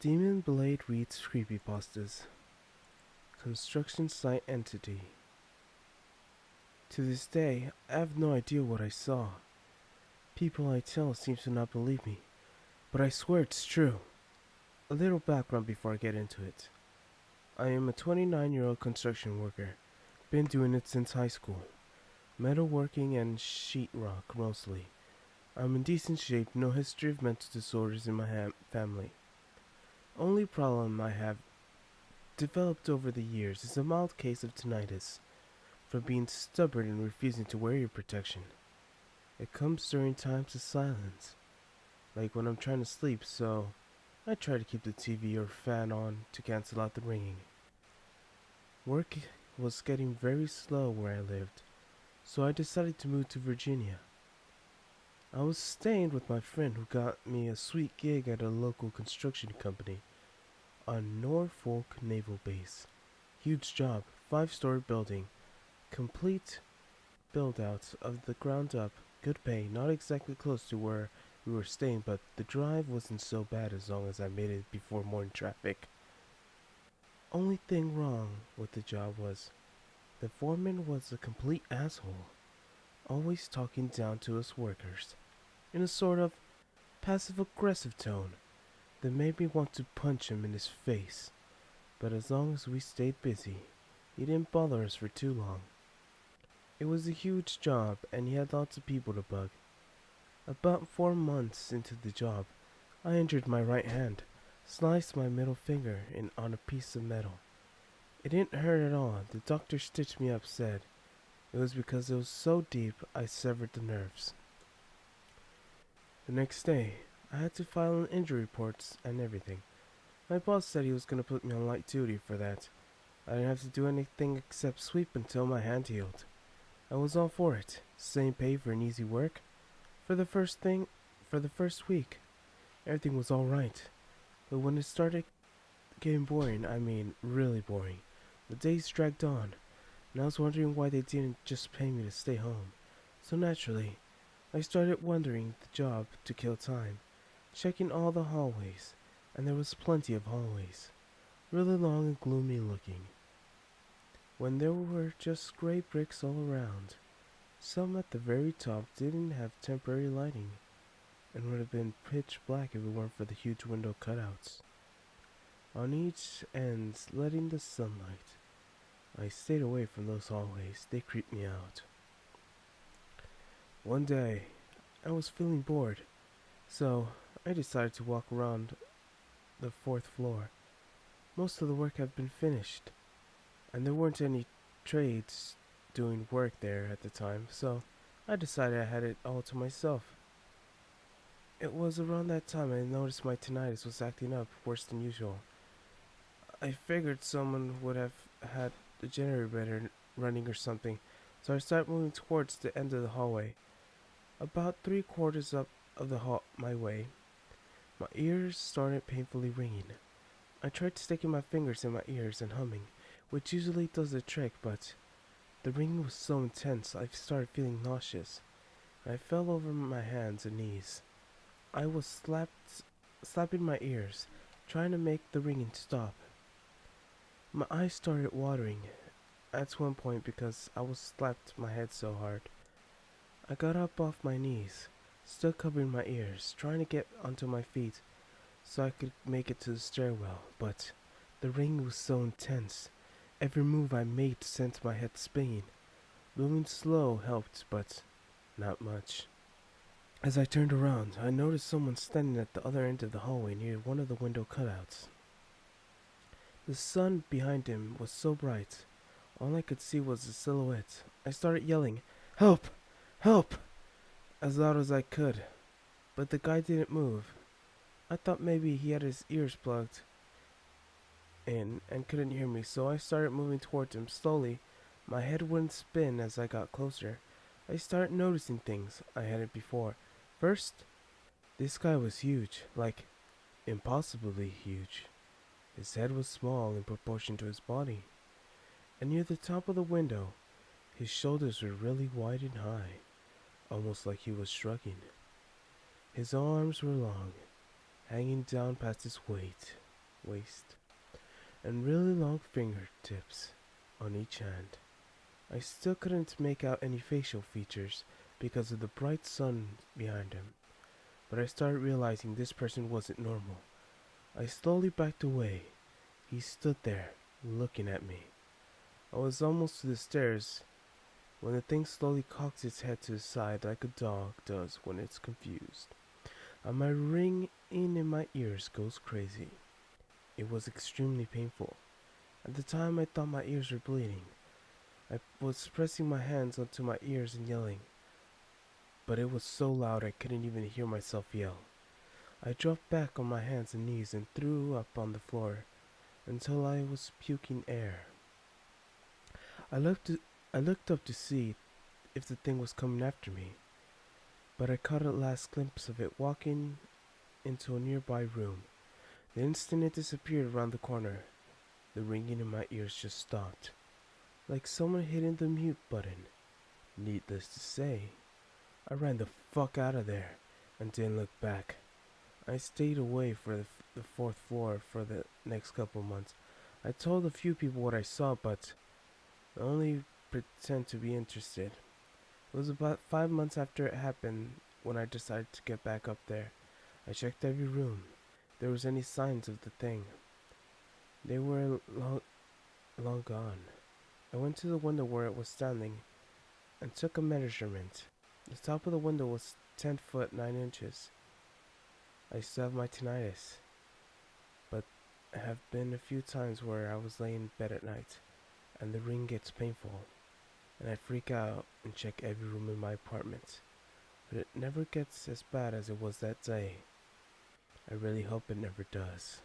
Demon Blade reads creepypastas. Construction site entity. To this day, I have no idea what I saw. People I tell seem to not believe me, but I swear it's true. A little background before I get into it. I am a 29-year-old construction worker. Been doing it since high school. Metalworking and sheetrock mostly. I'm in decent shape, no history of mental disorders in my family. Only problem I have developed over the years is a mild case of tinnitus from being stubborn and refusing to wear ear protection. It comes during times of silence, like when I'm trying to sleep, so I try to keep the TV or fan on to cancel out the ringing. Work was getting very slow where I lived, so I decided to move to Virginia. I was staying with my friend who got me a sweet gig at a local construction company on Norfolk Naval Base. Huge job, 5-story building, complete build-outs of the ground up, good pay, not exactly close to where we were staying, but the drive wasn't so bad as long as I made it before morning traffic. Only thing wrong with the job was the foreman was a complete asshole, always talking down to us workers, in a sort of passive-aggressive tone that made me want to punch him in his face. But as long as we stayed busy, he didn't bother us for too long. It was a huge job, and he had lots of people to bug. About 4 months into the job, I injured my right hand, sliced my middle finger on a piece of metal. It didn't hurt at all. The doctor stitched me up, said it was because it was so deep I severed the nerves. The next day, I had to file an injury reports and everything. My boss said he was going to put me on light duty for that. I didn't have to do anything except sweep until my hand healed. I was all for it. Same pay for an easy work. For the first week, everything was all right. But when it started getting boring, I mean really boring, the days dragged on, and I was wondering why they didn't just pay me to stay home. So naturally, I started wondering the job to kill time, checking all the hallways, and there was plenty of hallways, really long and gloomy looking, when there were just gray bricks all around. Some at the very top didn't have temporary lighting, and would have been pitch black if it weren't for the huge window cutouts on each end letting the sunlight. I stayed away from those hallways, they creeped me out. One day, I was feeling bored, so I decided to walk around the 4th floor. Most of the work had been finished, and there weren't any trades doing work there at the time, so I decided I had it all to myself. It was around that time I noticed my tinnitus was acting up worse than usual. I figured someone would have had the generator running or something, so I started moving towards the end of the hallway. About 3/4 up of the my way, my ears started painfully ringing. I tried sticking my fingers in my ears and humming, which usually does the trick, but the ringing was so intense I started feeling nauseous. I fell over my hands and knees. I was slapping my ears, trying to make the ringing stop. My eyes started watering at one point because I was slapped my head so hard. I got up off my knees, still covering my ears, trying to get onto my feet so I could make it to the stairwell, but the ringing was so intense. Every move I made sent my head spinning. Moving slow helped, but not much. As I turned around, I noticed someone standing at the other end of the hallway near one of the window cutouts. The sun behind him was so bright, all I could see was a silhouette. I started yelling, "Help! Help!" as loud as I could, but the guy didn't move. I thought maybe he had his ears plugged in and couldn't hear me, so I started moving towards him slowly. My head wouldn't spin as I got closer. I started noticing things I hadn't before. First, this guy was huge, like impossibly huge. His head was small in proportion to his body, and near the top of the window, his shoulders were really wide and high, almost like he was shrugging. His arms were long, hanging down past his weight. waist, and really long fingertips on each hand. I still couldn't make out any facial features because of the bright sun behind him, but I started realizing this person wasn't normal. I slowly backed away. He stood there, looking at me. I was almost to the stairs when the thing slowly cocked its head to the side like a dog does when it's confused, and my ring in my ears goes crazy. It was extremely painful. At the time I thought my ears were bleeding. I was pressing my hands onto my ears and yelling, but it was so loud I couldn't even hear myself yell. I dropped back on my hands and knees and threw up on the floor until I was puking air. I looked, I looked up to see if the thing was coming after me, but I caught a last glimpse of it walking into a nearby room. The instant it disappeared around the corner, the ringing in my ears just stopped, like someone hitting the mute button. Needless to say, I ran the fuck out of there and didn't look back. I stayed away for the fourth floor for the next couple months. I told a few people what I saw, but I only pretend to be interested. It was about 5 months after it happened when I decided to get back up there. I checked every room. If there was any signs of the thing. They were long gone. I went to the window where it was standing and took a measurement. The top of the window was 10 foot 9 inches. I still have my tinnitus, but I have been a few times where I was laying in bed at night and the ring gets painful and I freak out and check every room in my apartment, but it never gets as bad as it was that day. I really hope it never does.